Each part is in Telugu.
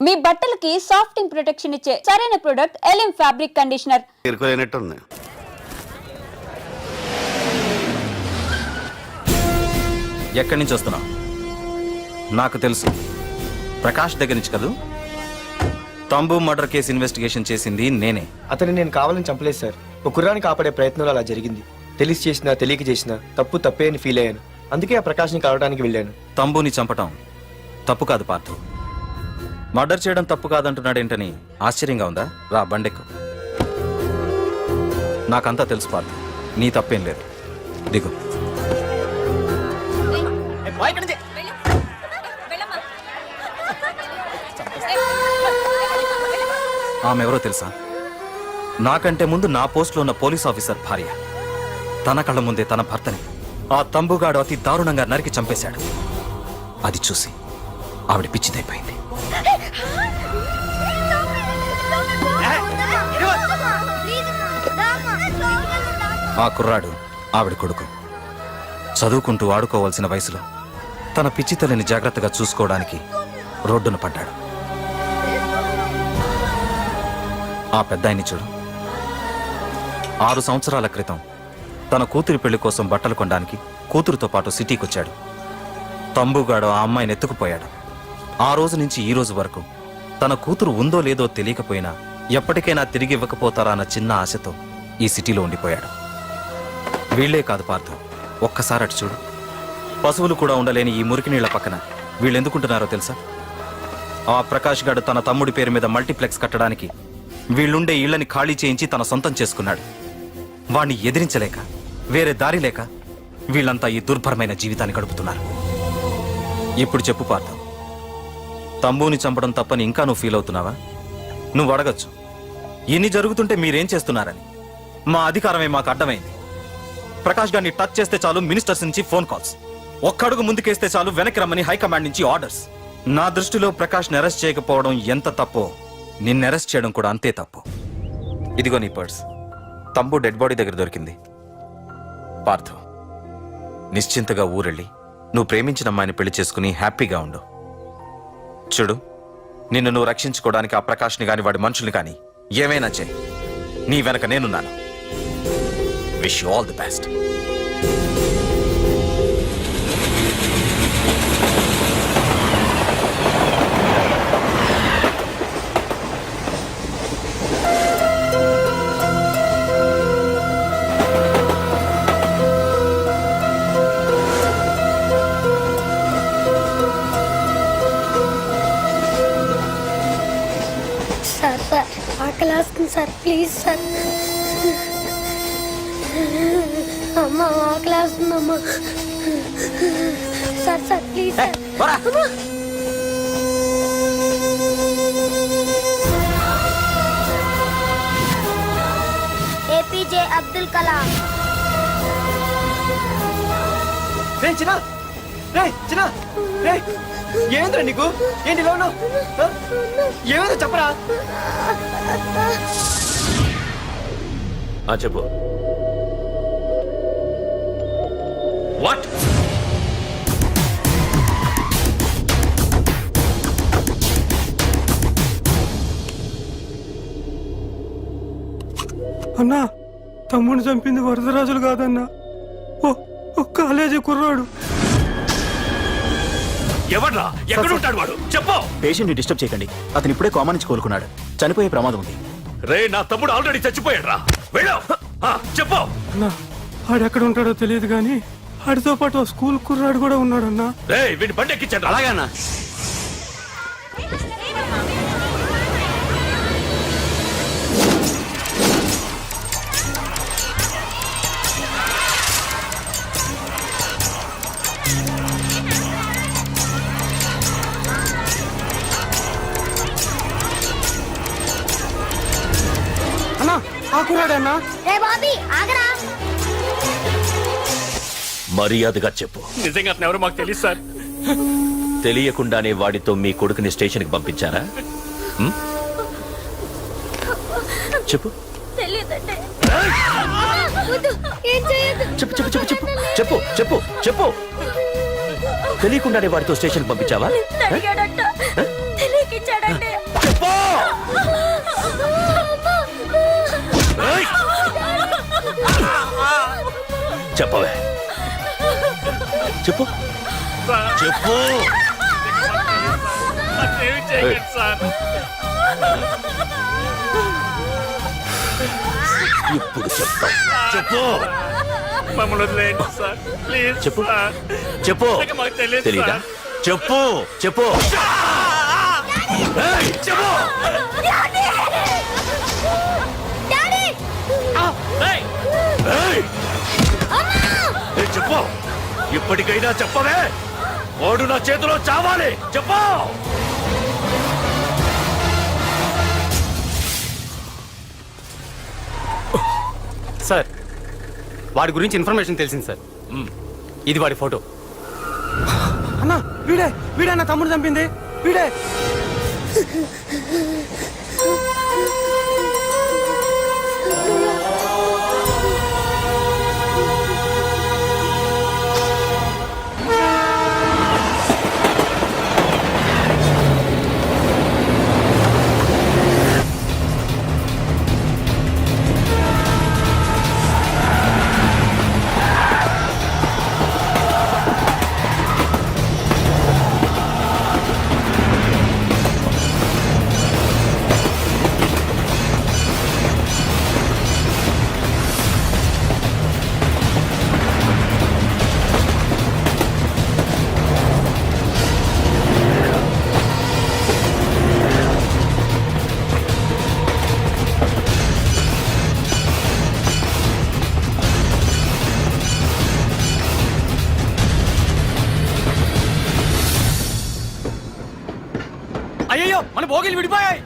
మీ బట్టలకి సాఫ్టింగ్ ప్రొటెక్షన్ ఇచ్చే సరైన ప్రొడక్ట్ ఎలిమ్ ఫ్యాబ్రిక్ కండిషనర్. ఎక్కడి నుంచి వస్తున్నావు? నాకు తెలుసు, ప్రకాష్ దగ్గర నుంచి కదూ. తంబు మర్డర్ కేసు ఇన్వెస్టిగేషన్ చేసింది నేనే. అతన్ని నేను కావాలని చంపలేదు సార్. ఒక కుర్రాన్ని కాపాడే ప్రయత్నంలో అలా జరిగింది. తెలిసి చేసినా తెలియక చేసినా తప్పే అని ఫీల్ అయ్యాను. అందుకే ఆ ప్రకాష్ని కలవడానికి వెళ్ళాను. తంబుని చంపటం తప్పు కాదు పార్థు. మర్డర్ చేయడం తప్పు కాదంటున్నాడేంటని ఆశ్చర్యంగా ఉందా? రా, బండెక్కు. నాకంతా తెలుసు పార్థు, నీ తప్పేం లేదు. దిగు. ఆమె ఎవరో తెలుసా? నాకంటే ముందు నా పోస్టులో ఉన్న పోలీస్ ఆఫీసర్ భార్య. తన కళ్ళ ముందే తన భర్తని ఆ తంబుగాడు అతి దారుణంగా నరికి చంపేశాడు. అది చూసి ఆవిడ పిచ్చిదైపోయింది. ఆ కుర్రాడు ఆవిడ కొడుకు. చదువుకుంటూ ఆడుకోవాల్సిన వయసులో తన పిచ్చి తల్లిని జాగ్రత్తగా చూసుకోవడానికి రోడ్డున పడ్డాడు. ఆ పెద్దాయన్ని చూడు. 6 సంవత్సరాల క్రితం తన కూతురి పెళ్లి కోసం బట్టలు కొనడానికి కూతురుతో పాటు సిటీకి వచ్చాడు. తంబుగాడు ఆ అమ్మాయిని ఎత్తుకుపోయాడు. ఆ రోజు నుంచి ఈ రోజు వరకు తన కూతురు ఉందో లేదో తెలియకపోయినా ఎప్పటికైనా తిరిగి ఇవ్వకపోతారా అన్న చిన్న ఆశతో ఈ సిటీలో ఉండిపోయాడు. వీళ్లే కాదు పార్థు, ఒక్కసారి అటు చూడు. పశువులు కూడా ఉండలేని ఈ మురికి నీళ్ల పక్కన వీళ్ళెందుకుంటున్నారో తెలుసా? ఆ ప్రకాష్ గాడు తన తమ్ముడి పేరు మీద మల్టీప్లెక్స్ కట్టడానికి వీళ్ళుండే ఇళ్లని ఖాళీ చేయించి తన సొంతం చేసుకున్నాడు. వాణ్ణి ఎదిరించలేక వేరే దారి లేక వీళ్ళంతా ఈ దుర్భరమైన జీవితాన్ని గడుపుతున్నారు. ఇప్పుడు చెప్పు పార్థు, తంబుని చంపడం తప్పని ఇంకా నువ్వు ఫీల్ అవుతున్నావా? నువ్వు అడగచ్చు, ఇన్ని జరుగుతుంటే మీరేం చేస్తున్నారని. మా అధికారమే మాకు అడ్డమైంది. ప్రకాష్ గారిని టచ్ చేస్తే చాలు మినిస్టర్స్ నుంచి ఫోన్ కాల్స్, ఒక్కడుగు ముందుకేస్తే చాలు వెనక్కి రమ్మని హైకమాండ్ నుంచి ఆర్డర్స్. నా దృష్టిలో ప్రకాష్ని అరెస్ట్ చేయకపోవడం ఎంత తప్పో నిన్ను అరెస్ట్ చేయడం కూడా అంతే తప్పు. ఇదిగో నీ పర్స్, తంబు డెడ్ బాడీ దగ్గర దొరికింది. పార్థు, నిశ్చింతగా ఊరెళ్ళి నువ్వు ప్రేమించిన అమ్మాయిని పెళ్లి చేసుకుని హ్యాపీగా ఉండు. చూడు, నిన్ను నువ్వు రక్షించుకోవడానికి ఆ ప్రకాష్ని గాని వాడి మనుషుల్ని కానీ ఏమైనా చేయి. నీ వెనక నేనున్నాను. Wish you all the best. Sir ఆకలేస్తుంది సార్, ప్లీజ్ సార్. అమ్మ ఆకలేస్తుందమ్మా. Sir please sir. APJ Abdul Kalam. ఏంద్రా నీకు? ఏంటి లోను? ఏమైందో చెప్పరా? చెప్పు. వాట్? అన్నా, తమ్ముడిని చంపింది వరదరాజులు కాదన్నా, ఓ కాలేజీ కుర్రాడు. ఎవడ్రా? ఎక్కడుంటాడు వాడు? చెప్పు. పేషెంట్ ని డిస్టర్బ్ చేయకండి. అతను ఇప్పుడే కామా నుంచి కోలుకున్నాడు. చనిపోయే ప్రమాదం ఉంది. రే, నా తమ్ముడు ఆల్రెడీ చచ్చిపోయాడు రా. వెళ్ళు. చెప్పు. అన్నా, ఆడెక్కడ ఉంటాడో తెలియదు కానీ ఆడితో పాటు స్కూల్ కుర్రాడు కూడా ఉన్నాడన్నా. రే, వీడిని బండి ఎక్కించండి. అలాగే అన్నా. కుర్రాడన్నా. మర్యాదగా చెప్పు. నిజంగా అతను ఎవరు మాకు తెలియదు సార్. తెలియకుండానే వాడితో మీ కొడుకుని స్టేషన్కి పంపించారా? చెప్పు. తెలియదండి. ఏం చేయొద్దు. చెప్పు చెప్పు చెప్పు చెప్పు చెప్పు చెప్పు చెప్పు తెలియకుండానే వాడితో స్టేషన్ పంపించావా అడిగాడంట, తెలియకిచ్చాడంటే. చెప్పు ఏయ్! చెప్పవే చెప్పు చెప్పు ఏయ్! ఇప్పుడు చెప్తా చెప్పు మమ్మల్ని వదిలేయండి సార్ ప్లీజ్ చెప్పు సార్. చెప్పు మాకు తెలియదు తెలీదా సార్. చెప్పు చెప్పు ఏయ్! చెప్పు ఏయ్! ఏయ్, చెప్పు ఇప్పటికైనా చెప్పవే వాడు నా చేతిలో చావాలి చెప్పు సార్ వాడి గురించి ఇన్ఫర్మేషన్ తెలిసింది సార్. ఇది వాడి ఫోటో. అన్న వీడే నా తమ్ముడు చంపింది వీడే. అయ్యో మన భోగిలు విడిపోయాయి.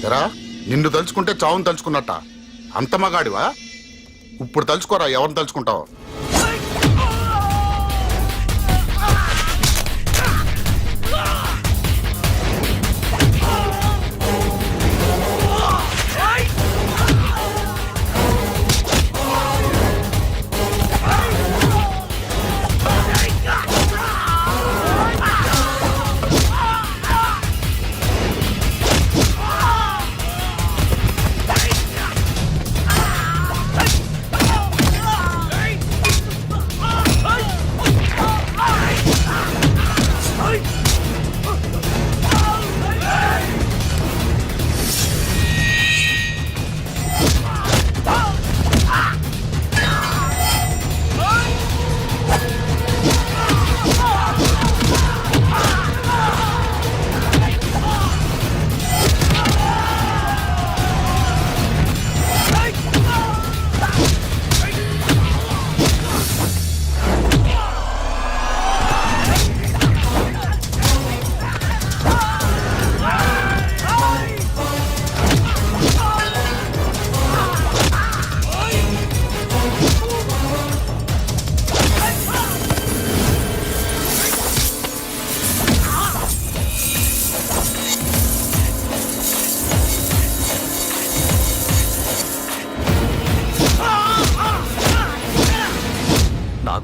ఎరా నిన్ను తలుచుకుంటే చావును తలుచుకున్నట్ట అంత మగాడివా? ఇప్పుడు తలుచుకోరా ఎవరిని తలుచుకుంటావు.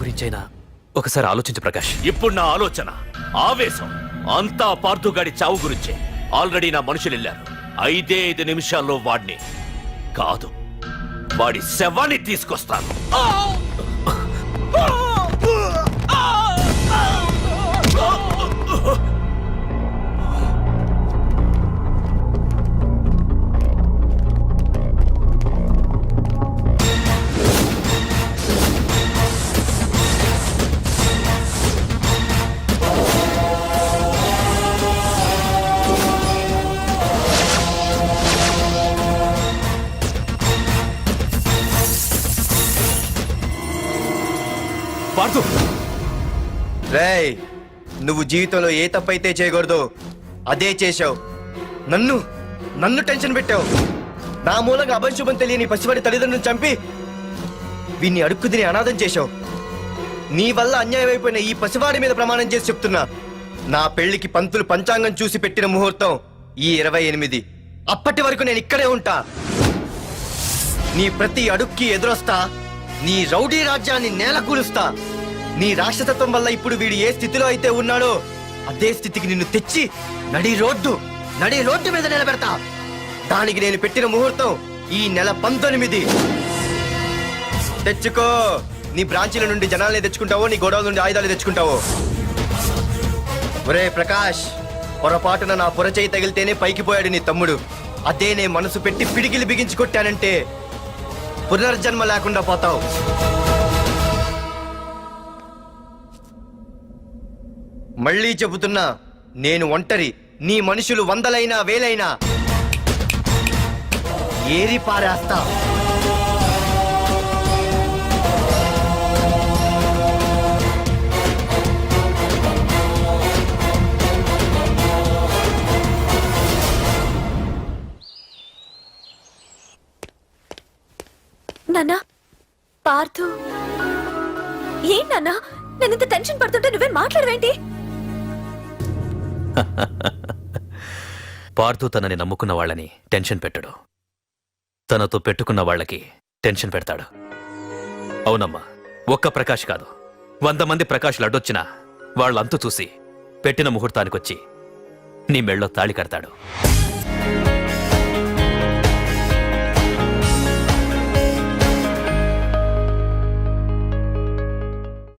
గురించైనా ఒకసారి ఆలోచించు ప్రకాష్. ఇప్పుడు నా ఆలోచన, ఆవేశం అంతా పార్థుగాడి చావు గురించే. ఆల్రెడీ నా మనుషులు వెళ్ళారు. 5 నిమిషాల్లో వాడిని కాదు, వాడి శవాన్ని తీసుకొస్తాను. పార్థు, రేయ్, నువ్వు జీవితంలో ఏ తప్పైతే చేయకూడదు అదే చేశావు. నన్ను టెన్షన్ పెట్టావు. నా మూలంగా అభంశుభం తెలియని పసివాడి తల్లిదండ్రులను చంపి వీన్ని అడుక్కు తిని అనాథం చేశావు. నీ వల్ల అన్యాయం అయిపోయిన ఈ పసివాడి మీద ప్రమాణం చేసి చెప్తున్నా, నా పెళ్లికి పంతులు పంచాంగం చూసి పెట్టిన ముహూర్తం ఈ 28. అప్పటి వరకు నేను ఇక్కడే ఉంటా. నీ ప్రతి అడుక్కి ఎదురొస్తా. నీ రౌడీ రాజ్యాన్ని నేలకూలుస్తా. నీ రాక్షసత్వం వల్ల ఇప్పుడు వీడు ఏ స్థితిలో అయితే ఉన్నాడో అదే స్థితికి నిన్ను తెచ్చి నడి రోడ్డు మీద నిలబెడతా. దానికి నేను పెట్టిన ముహూర్తం ఈ నెల 19. తెచ్చుకో. నీ బ్రాంచీల నుండి జనాల్ని తెచ్చుకుంటావో, నీ గోడౌన్ నుండి ఆయుధాలు తెచ్చుకుంటావో. ఒరే ప్రకాష్, పొరపాటున నా పొరచేయి తగిలితేనే పైకి పోయాడు నీ తమ్ముడు. అదే నే మనసు పెట్టి పిడికిలి బిగించి కొట్టానంటే పునర్జన్మ లేకుండా పోతావు. మళ్ళీ చెబుతున్నా, నేను ఒంటరి. నీ మనుషులు 100లైనా 1000లైనా ఏరి పారేస్తా. నాన్నా, పార్థు ఏం నాన్నా? నేను ఇంత టెన్షన్ పడుతుంటే నువ్వే మాట్లాడవేంటి? పార్థు తనని నమ్ముకున్న వాళ్ళని టెన్షన్ పెట్టడు, తనతో పెట్టుకున్న వాళ్ళకి టెన్షన్ పెడతాడు. అవునమ్మా, ఒక్క ప్రకాష్ కాదు, 100 మంది ప్రకాష్లు అడ్డొచ్చినా వాళ్ళంతు చూసి పెట్టిన ముహూర్తానికొచ్చి నీ మెళ్ళో తాళి కడతాడు.